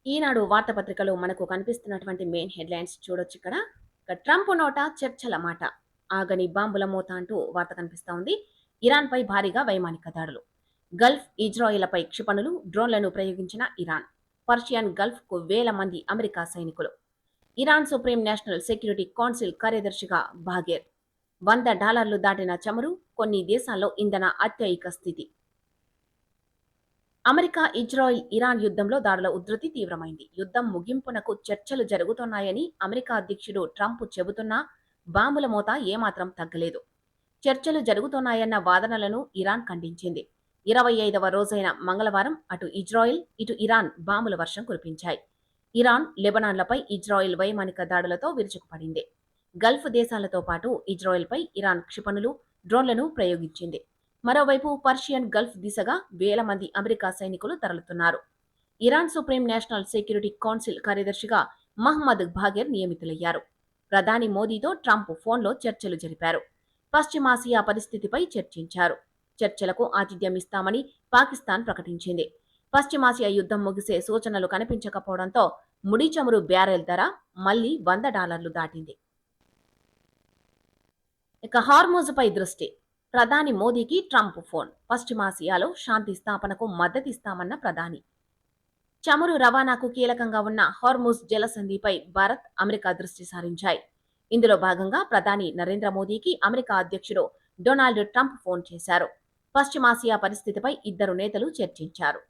ఈనాడు వార్తాపత్రికలో మనకు కనిపిస్తున్నటువంటి main headlines చూడొచ్చు ఇక్కడ. ట్రంప్ నోట చర్చల మాట, ఆగని బాంబుల మోత అంటూ వార్త కనిపిస్తా ఉంది. ఇరాన్పై భారీగా వైమానిక దాడులు, గల్ఫ్ ఇజ్రాయిలపై క్షిపణులు డ్రోన్లను ప్రయోగించిన ఇరాన్, పర్షియన్ గల్ఫ్ కు వేల మంది అమెరికా సైనికులు, Iran supreme national security council కార్యదర్శిగా బాగేర్, $100 దాటిన చమురు, కొన్ని దేశాల్లో ఇంధన అత్యయిక స్థితి. అమెరికా ఇజ్రాయిల్ ఇరాన్ యుద్ధంలో దాడుల ఉధృతి తీవ్రమైంది. యుద్ధం ముగింపునకు చర్చలు జరుగుతున్నాయని అమెరికా అధ్యక్షుడు ట్రంప్ చెబుతున్నా బాంబుల మోత ఏమాత్రం తగ్గలేదు. చర్చలు జరుగుతున్నాయన్న వాదనలను ఇరాన్ ఖండించింది. 25వ రోజైన మంగళవారం అటు ఇజ్రాయిల్ ఇటు ఇరాన్ బాంబుల వర్షం కురిపించాయి. ఇరాన్ లెబనాన్లపై ఇజ్రాయిల్ వైమానిక దాడులతో విరుచుకుపడింది. గల్ఫ్ దేశాలతో పాటు ఇజ్రాయిల్పై ఇరాన్ క్షిపణులు డ్రోన్లను ప్రయోగించింది. మరోవైపు పర్షియన్ గల్ఫ్ దిశగా వేల మంది అమెరికా సైనికులు తరలుతున్నారు. Iran supreme national security council కార్యదర్శిగా మహ్మద్ బాగెర్ నియమితులయ్యారు. ప్రధాని మోదీతో ట్రంప్ ఫోన్లో చర్చలు జరిపారు. పశ్చిమాసియా పరిస్థితిపై చర్చించారు. చర్చలకు ఆతిథ్యం ఇస్తామని పాకిస్తాన్ ప్రకటించింది. పశ్చిమాసియా యుద్ధం ముగిసే సూచనలు కనిపించకపోవడంతో ముడి చమురు బ్యారెల్ ధర మళ్లీ $100 దాటింది. ఇక హార్మోజుపై దృష్టి, ప్రధాని మోదీకి ట్రంప్ ఫోన్, పశ్చిమాసియాలో శాంతి స్థాపనకు మద్దతిస్తామన్న ప్రధాని. చమురు రవాణాకు కీలకంగా ఉన్న హార్మోజ్ జలసంధిపై భారత్, అమెరికా దృష్టి సారించాయి. ఇందులో భాగంగా ప్రధాని నరేంద్ర మోదీకి అమెరికా అధ్యక్షుడు డొనాల్డ్ ట్రంప్ ఫోన్ చేశారు. పశ్చిమాసియా పరిస్థితిపై ఇద్దరు నేతలు చర్చించారు.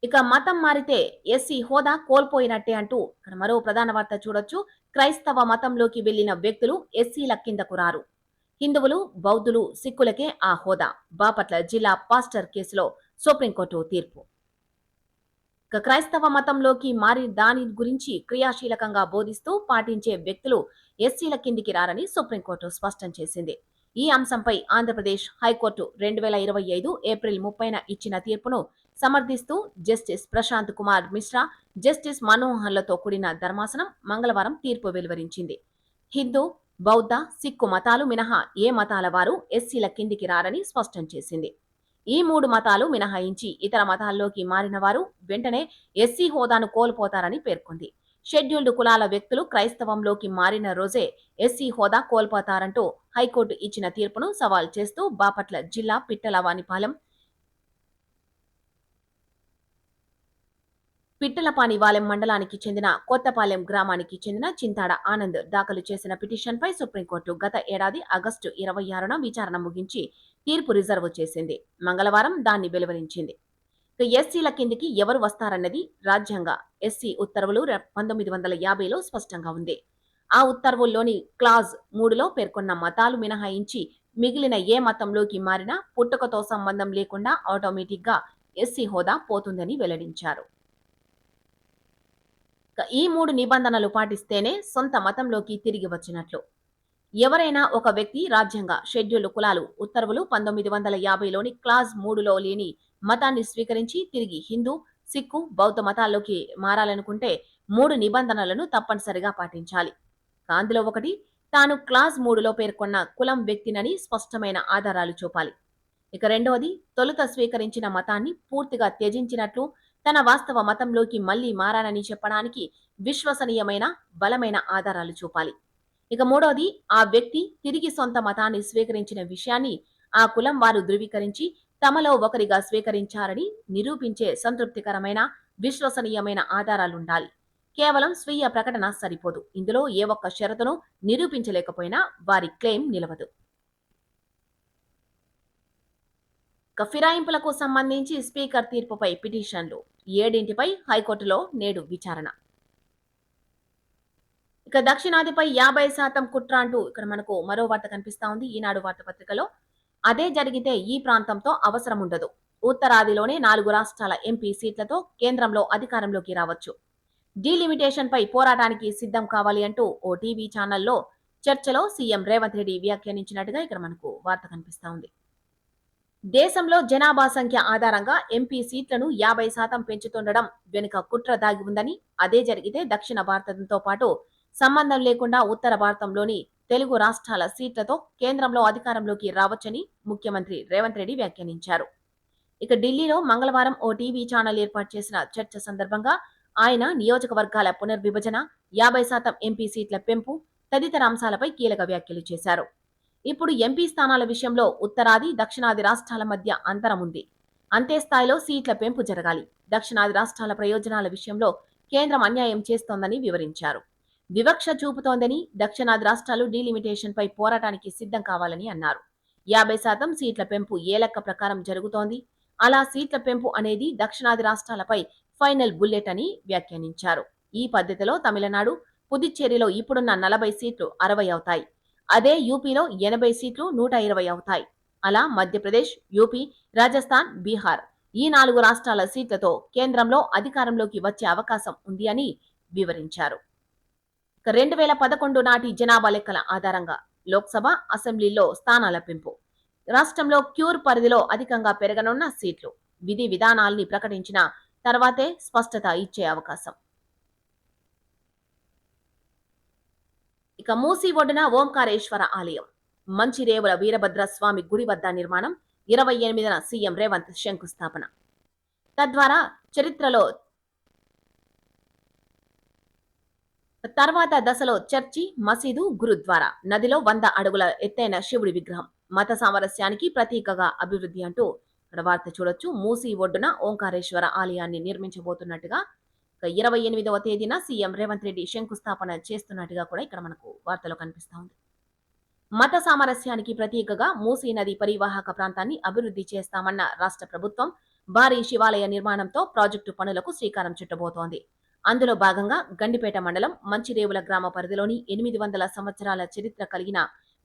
ఇక మతం మారితే ఎస్సీ హోదా కోల్పోయినట్టే అంటూ ఇక్కడ మరో ప్రధాన వార్త చూడొచ్చు. క్రైస్తవ మతంలోకి వెళ్లిన వ్యక్తులు ఎస్సీల కిందకు రారు. హిందువులు, బౌద్ధులు, సిక్కులకే ఆ హోదా. బాపట్ల జిల్లా పాస్టర్ కేసులో సుప్రీంకోర్టు తీర్పు. ఇక క్రైస్తవ మతంలోకి మారి దాని గురించి క్రియాశీలకంగా బోధిస్తూ పాటించే వ్యక్తులు ఎస్సీల కిందికి రారని సుప్రీంకోర్టు స్పష్టం చేసింది. ఈ అంశంపై ఆంధ్రప్రదేశ్ హైకోర్టు 2025 ఏప్రిల్ 30న ఇచ్చిన తీర్పును సమర్థిస్తూ జస్టిస్ ప్రశాంత్ కుమార్ మిశ్రా, జస్టిస్ మనోహర్లతో కూడిన ధర్మాసనం మంగళవారం తీర్పు వెలువరించింది. హిందూ, బౌద్ధ, సిక్కు మతాలు మినహా ఏ మతాల వారు ఎస్సీల కిందికి రారని స్పష్టం చేసింది. ఈ 3 మతాలు మినహాయించి ఇతర మతాల్లోకి మారిన వారు వెంటనే ఎస్సీ హోదాను కోల్పోతారని పేర్కొంది. షెడ్యూల్డ్ కులాల వ్యక్తులు క్రైస్తవంలోకి మారిన రోజే ఎస్సీ హోదా కోల్పోతారంటూ హైకోర్టు ఇచ్చిన తీర్పును సవాల్ చేస్తూ బాపట్ల జిల్లా పిట్టలపానివాలెం మండలానికి చెందిన కొత్తపాలెం గ్రామానికి చెందిన చింతాడ ఆనంద్ దాఖలు చేసిన పిటిషన్పై సుప్రీంకోర్టు గత ఏడాది ఆగస్టు 26న విచారణ ముగించి తీర్పు రిజర్వ్ చేసింది. మంగళవారం దాన్ని వెలువరించింది. ఎస్సీల కిందికి ఎవరు వస్తారన్నది రాజ్యాంగ ఎస్సీ ఉత్తర్వులు 1950లో స్పష్టంగా ఉంది. ఆ ఉత్తర్వుల్లోని క్లాజ్ 3లో పేర్కొన్న మతాలు మినహాయించి మిగిలిన ఏ మతంలోకి మారినా పుట్టుకతో సంబంధం లేకుండా ఆటోమేటిక్ గా ఎస్సీ హోదా పోతుందని వెల్లడించారు. ఈ 3 నిబంధనలు పాటిస్తేనే సొంత మతంలోకి తిరిగి వచ్చినట్లు. ఎవరైనా ఒక వ్యక్తి రాజ్యాంగ షెడ్యూల్ కులాలు ఉత్తర్వులు 1950లోని క్లాజ్ 3లో లేని మతాన్ని స్వీకరించి తిరిగి హిందూ, సిక్కు, బౌద్ధ మతాల్లోకి మారాలనుకుంటే 3 నిబంధనలను తప్పనిసరిగా పాటించాలి. అందులో ఒకటి, తాను క్లాజ్ 3లో పేర్కొన్న కులం వ్యక్తినని స్పష్టమైన ఆధారాలు చూపాలి. ఇక రెండవది, తొలుత స్వీకరించిన మతాన్ని పూర్తిగా త్యజించినట్లు తన వాస్తవ మతంలోకి మళ్లీ మారానని చెప్పడానికి విశ్వసనీయమైన బలమైన ఆధారాలు చూపాలి. ఇక మూడోది, ఆ వ్యక్తి తిరిగి సొంత మతాన్ని స్వీకరించిన విషయాన్ని ఆ కులం వారు ధృవీకరించి తమలో ఒకరిగా స్వీకరించారని నిరూపించే సంతృప్తికరమైన విశ్వసనీయమైన ఆధారాలుండాలి. కేవలం స్వీయ ప్రకటన సరిపోదు. ఇందులో ఏ ఒక్క షరతును నిరూపించలేకపోయినా వారి క్లెయిమ్ నిలవదు. ఫిరాయింపులకు సంబంధించి స్పీకర్ తీర్పుపై పిటిషన్లు 7ంటిపై హైకోర్టులో నేడు విచారణ. ఇక దక్షిణాదిపై 50% కుట్ర అంటూ ఇక్కడ మనకు మరో వార్త కనిపిస్తా ఉంది ఈనాడు వార్తాపత్రికలో. అదే జరిగితే ఈ ప్రాంతంతో అవసరం ఉండదు. ఉత్తరాదిలోనే 4 రాష్ట్రాల ఎంపీ సీట్లతో కేంద్రంలో అధికారంలోకి రావచ్చు. డీలిమిటేషన్ పై పోరాటానికి సిద్ధం కావాలి అంటూ ఓ టీవీ ఛానల్లో చర్చలో సీఎం రేవంత్ రెడ్డి వ్యాఖ్యానించినట్టుగా ఇక్కడ మనకు వార్త కనిపిస్తా ఉంది. దేశంలో జనాభా సంఖ్య ఆధారంగా ఎంపీ సీట్లను 50% పెంచుతుండడం వెనుక కుట్ర దాగి ఉందని, అదే జరిగితే దక్షిణ భారతంతో పాటు సంబంధం లేకుండా ఉత్తర భారతంలోని తెలుగు రాష్ట్రాల సీట్లతో కేంద్రంలో అధికారంలోకి రావచ్చని ముఖ్యమంత్రి రేవంత్ రెడ్డి వ్యాఖ్యానించారు. ఇక ఢిల్లీలో మంగళవారం ఓ టీవీ ఛానల్ ఏర్పాటు చేసిన చర్చ సందర్భంగా ఆయన నియోజకవర్గాల పునర్విభజన, 50% ఎంపీ సీట్ల పెంపు తదితర అంశాలపై కీలక వ్యాఖ్యలు చేశారు. ఇప్పుడు ఎంపీ స్థానాల విషయంలో ఉత్తరాది, దక్షిణాది రాష్ట్రాల మధ్య అంతరం ఉంది. అంతే స్థాయిలో సీట్ల పెంపు జరగాలి. దక్షిణాది రాష్ట్రాల ప్రయోజనాల విషయంలో కేంద్రం అన్యాయం చేస్తోందని వివరించారు. వివక్ష చూపుతోందని, దక్షిణాది రాష్ట్రాలు డీలిమిటేషన్ పై పోరాటానికి సిద్ధం కావాలని అన్నారు. 50% సీట్ల పెంపు ఏ లెక్క ప్రకారం జరుగుతోంది. అలా సీట్ల పెంపు అనేది దక్షిణాది రాష్ట్రాలపై ఫైనల్ బుల్లెట్ అని వ్యాఖ్యానించారు. ఈ పద్ధతిలో తమిళనాడు, పుదుచ్చేరిలో ఇప్పుడున్న 40 సీట్లు 60 అవుతాయి. అదే యూపీలో 80 సీట్లు 120 అవుతాయి. అలా మధ్యప్రదేశ్, యూపీ, రాజస్థాన్, బీహార్ ఈ 4 రాష్ట్రాల సీట్లతో కేంద్రంలో అధికారంలోకి వచ్చే అవకాశం ఉంది అని వివరించారు. 2011 నాటి జనాభా లెక్కల ఆధారంగా లోక్సభ, అసెంబ్లీలో స్థానాల పెంపు, రాష్ట్రంలో క్యూర్ పరిధిలో అధికంగా పెరగనున్న సీట్లు, విధి విధానాల్ని ప్రకటించిన తర్వాతే స్పష్టత ఇచ్చే అవకాశం. ఇక మూసీ ఒడ్డున ఓంకారేశ్వర ఆలయం, మంచిరేవుల వీరభద్రస్వామి గుడి వద్ద నిర్మాణం 28న సీఎం రేవంత్ శంకుస్థాపన. తద్వారా చరిత్రలో తర్వాత దశలో చర్చి, మసీదు, గురుద్వారా, నదిలో 100 అడుగుల ఎత్తైన శివుడి విగ్రహం, మత సామరస్యానికి ప్రతీకగా అభివృద్ధి అంటూ ఇక్కడ వార్త చూడొచ్చు. మూసీ ఒడ్డున ఓంకారేశ్వర ఆలయాన్ని నిర్మించబోతున్నట్టుగా 28వ తేదీన సీఎం రేవంత్ రెడ్డి శంకుస్థాపన చేస్తున్నట్టుగా కూడా ఇక్కడ మనకు వార్తలో కనిపిస్తా ఉంది. మత సామరస్యానికి ప్రతీకగా మూసీ నది పరివాహక ప్రాంతాన్ని అభివృద్ధి చేస్తామన్న రాష్ట్ర ప్రభుత్వం భారీ శివాలయ నిర్మాణంతో ప్రాజెక్టు పనులకు శ్రీకారం చుట్టబోతోంది. అందులో భాగంగా గండిపేట మండలం మంచిరేవుల గ్రామ పరిధిలోని 800 సంవత్సరాల చరిత్ర కలిగిన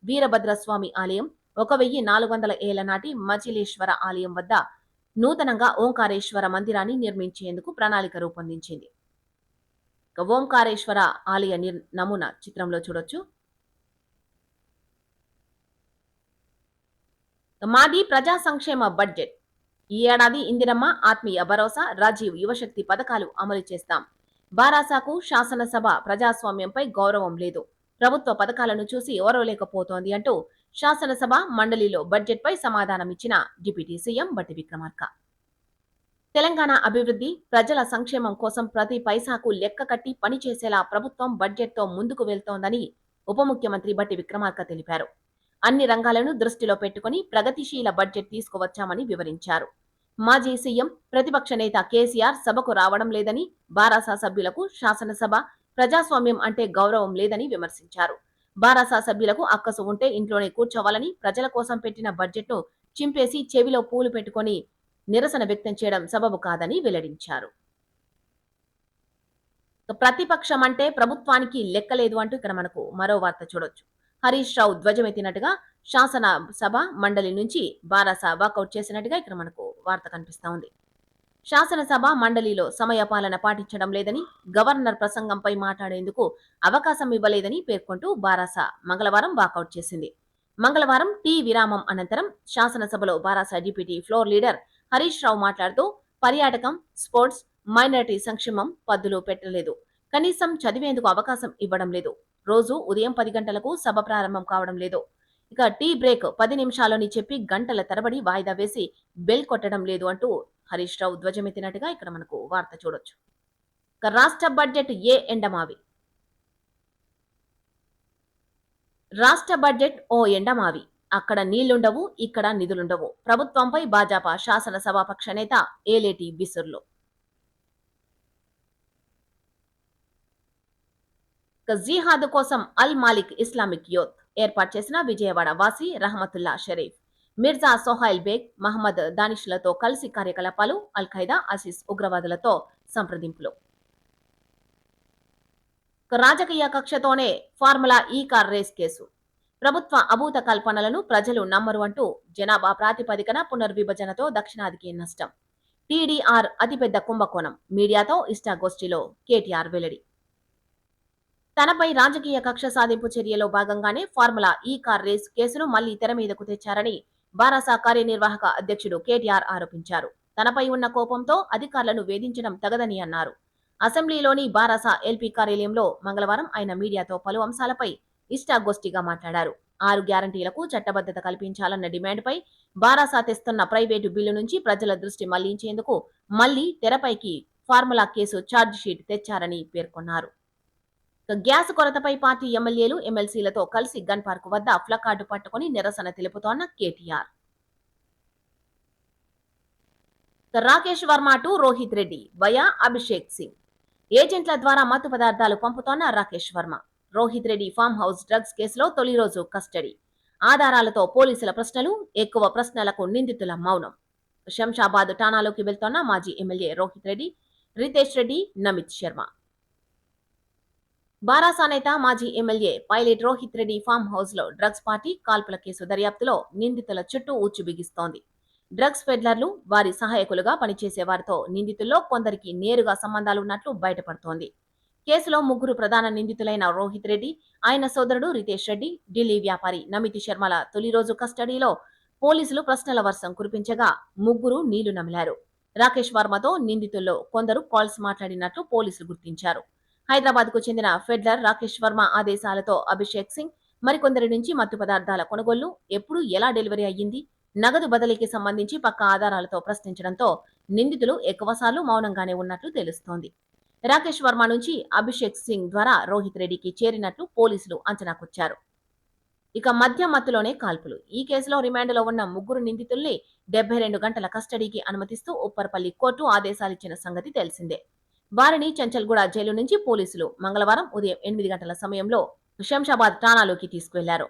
వీరభద్రస్వామి ఆలయం, 1400 ఏళ్ల నాటి మచిలేశ్వర ఆలయం వద్ద నూతనంగా ఓంకారేశ్వర మందిరాన్ని నిర్మించేందుకు ప్రణాళిక రూపొందించింది. ఓంకారేశ్వర ఆలయ నమూనా చిత్రంలో చూడొచ్చు. మాది ప్రజా సంక్షేమ బడ్జెట్. ఈ ఏడాది ఇందిరమ్మ, ఆత్మీయ భరోసా, రాజీవ్ యువశక్తి పథకాలు అమలు చేస్తాం. బారాసాకు శాసనసభ ప్రజాస్వామ్యంపై గౌరవం లేదు. ప్రభుత్వ పథకాలను చూసి ఓరవలేకపోతోంది అంటూ శాసనసభ మండలిలో బడ్జెట్పై సమాధానమిచ్చిన డిప్యూటీ సీఎం బట్టి విక్రమార్క. తెలంగాణ అభివృద్ధి, ప్రజల సంక్షేమం కోసం ప్రతి పైసాకు లెక్క కట్టి పనిచేసేలా ప్రభుత్వం బడ్జెట్తో ముందుకు వెళ్తోందని ఉప ముఖ్యమంత్రి బట్టి విక్రమార్క తెలిపారు. అన్ని రంగాలను దృష్టిలో పెట్టుకుని ప్రగతిశీల బడ్జెట్ తీసుకువచ్చామని వివరించారు. మాజీ సీఎం, ప్రతిపక్ష నేత కేసీఆర్ సభకు రావడం లేదని, బారాసా సభ్యులకు శాసనసభ ప్రజాస్వామ్యం అంటే గౌరవం లేదని విమర్శించారు. బారాసా సభ్యులకు అక్కసు ఉంటే ఇంట్లోనే కూర్చోవాలని, ప్రజల కోసం పెట్టిన బడ్జెట్ను చింపేసి చెవిలో పూలు పెట్టుకొని నిరసన వ్యక్తం చేయడం సబబు కాదని వెల్లడించారు. ప్రతిపక్షం అంటే ప్రభుత్వానికి లెక్కలేదు అంటూ ఇక్కడ మనకు మరో వార్త చూడొచ్చు. హరీష్ రావు ధ్వజమెత్తినట్టుగా శాసనసభ మండలి నుంచి బారాసా వాకౌట్ చేసినట్టుగా ఇక్కడ మనకు వార్త కనిపిస్తా ఉంది. శాసనసభ మండలిలో సమయపాలన పాటించడం లేదని, గవర్నర్ ప్రసంగంపై మాట్లాడేందుకు అవకాశం ఇవ్వలేదని పేర్కొంటూ బారాసా మంగళవారం వాకౌట్ చేసింది. మంగళవారం టీ విరామం అనంతరం శాసనసభలో బారాసా deputy floor leader Harish Rao మాట్లాడుతూ పర్యాటకం, స్పోర్ట్స్, మైనారిటీ సంక్షేమం పద్దులు పెట్టలేదు. కనీసం చదివేందుకు అవకాశం ఇవ్వడం లేదు. రోజు ఉదయం 10 గంటలకు సభ ప్రారంభం కావడం లేదు. ఇక టీ బ్రేక్ 10 నిమిషాలని చెప్పి గంటల తరబడి వాయిదా వేసి బెల్ కొట్టడం లేదు అంటూ హరీష్ రావు ధ్వజమెత్తినట్టుగా ఇక్కడ మనకు వార్త చూడొచ్చు. ఇక రాష్ట్ర బడ్జెట్ ఏ ఎండమావి. రాష్ట్ర బడ్జెట్ ఓ ఎండమావి. అక్కడ నీళ్లుండవు, ఇక్కడ నిధులుండవు. ప్రభుత్వంపై భాజపా శాసనసభాపక్ష నేత ఏలేటి విసుర్లు. జిహాద్ కోసం అల్ మాలిక్ ఇస్లామిక్ యూత్ ఏర్పాటు చేసిన విజయవాడ వాసి రహమతుల్లా షరీఫ్, మిర్జా సోహైల్ బేగ్, మహమ్మద్ దానిష్లతో కలిసి కార్యకలాపాలు, అల్ ఖైదా, అసిస్ ఉగ్రవాదులతో సంప్రదింపులు. రాజకీయ కక్షతోనే ఫార్ములా ఈ కార్ రేస్ కేసు. ప్రభుత్వ అభూత కల్పనలను ప్రజలు నమ్మరు అంటూ జనాభా ప్రాతిపదికన పునర్విభజనతో దక్షిణాదికి నష్టం. టీడీఆర్ అతిపెద్ద కుంభకోణం. మీడియాతో ఇష్టాగోష్ఠిలో కేటీఆర్ వెల్లడి. తనపై రాజకీయ కక్ష సాధింపు చర్యలో భాగంగానే ఫార్ములా ఈ కార్ రేస్ కేసును మళ్లీ తెర మీదకు తెచ్చారని బారాసా కార్యనిర్వాహక అధ్యక్షుడు కేటీఆర్ ఆరోపించారు. తనపై ఉన్న కోపంతో అధికారులను వేధించడం తగదని అన్నారు. అసెంబ్లీలోని బారాసా ఎల్పీ కార్యాలయంలో మంగళవారం ఆయన మీడియాతో పలు అంశాలపై ఇష్టాగోష్ఠిగా మాట్లాడారు. 6 గ్యారంటీలకు చట్టబద్ధత కల్పించాలన్న డిమాండ్పై బారాసా తెస్తున్న ప్రైవేటు బిల్లు నుంచి ప్రజల దృష్టి మళ్లించేందుకు మళ్లీ తెరపైకి ఫార్ములా కేసు ఛార్జ్ షీట్ తెచ్చారని పేర్కొన్నారు. గ్యాస్ కొరతపై పార్టీ ఎమ్మెల్యేలు ఎమ్మెల్సీలతో కలిసి గన్ పార్క్ వద్ద ప్లకార్డు పట్టుకుని నిరసన తెలుపుతోన్న కేటీఆర్. Rakesh Varma to Rohit Reddy via Abhishek Singh. ఏజెంట్ల ద్వారా మత్తు పదార్థాలు పంపుతోన్న Rakesh Varma Rohit Reddy farm house drugs కేసులో తొలి రోజు కస్టడీ. ఆధారాలతో పోలీసుల ప్రశ్నలు, ఎక్కువ ప్రశ్నలకు నిందితుల మౌనం. శంషాబాద్ ఠాణాలోకి వెళ్తోన్న మాజీ ఎమ్మెల్యే రోహిత్ రెడ్డి, రితేష్ రెడ్డి, నమిత్ శర్మ. బారాసా నేత మాజీ MLA pilot Rohit Reddy farm house లో డ్రగ్స్ పార్టీ కాల్పుల కేసు దర్యాప్తులో నిందితుల చుట్టూ ఊచ్చు బిగిస్తోంది. డ్రగ్స్ పెడ్లర్లు, వారి సహాయకులుగా పనిచేసే వారితో నిందితుల్లో కొందరికి నేరుగా సంబంధాలున్నట్లు బయటపడుతోంది. కేసులో 3 ప్రధాన నిందితులైన రోహిత్ రెడ్డి, ఆయన సోదరుడు రితేష్ రెడ్డి, ఢిల్లీ వ్యాపారి నమిత్ శర్మల తొలి రోజు కస్టడీలో పోలీసులు ప్రశ్నల వర్షం కురిపించగా 3 నీళ్లు నమిలారు. రాకేష్ వర్మతో నిందితుల్లో కొందరు కాల్స్ మాట్లాడినట్లు పోలీసులు గుర్తించారు. హైదరాబాద్ కు చెందిన ఫెడ్లర్ రాకేష్ వర్మ ఆదేశాలతో అభిషేక్ సింగ్ మరికొందరి నుంచి మత్తు పదార్థాల కొనుగోలు, ఎప్పుడు ఎలా డెలివరీ అయ్యింది, నగదు బదిలీకి సంబంధించి పక్కా ఆధారాలతో ప్రశ్నించడంతో నిందితులు ఎక్కువసార్లు మౌనంగానే ఉన్నట్లు తెలుస్తోంది. రాకేష్ వర్మ నుంచి అభిషేక్ సింగ్ ద్వారా రోహిత్ రెడ్డికి చేరినట్లు పోలీసులు అంచనాకొచ్చారు. ఇక మద్యం మత్తులోనే కాల్పులు. ఈ కేసులో రిమాండ్లో ఉన్న 3 నిందితుల్ని 72 గంటల కస్టడీకి అనుమతిస్తూ ఉప్పర్పల్లి కోర్టు ఆదేశాలిచ్చిన సంగతి తెలిసిందే. వారిని చంచల్గూడ జైలు నుంచి పోలీసులు మంగళవారం ఉదయం 8 గంటల సమయంలో శంషాబాద్ ఠాణాలోకి తీసుకువెళ్లారు.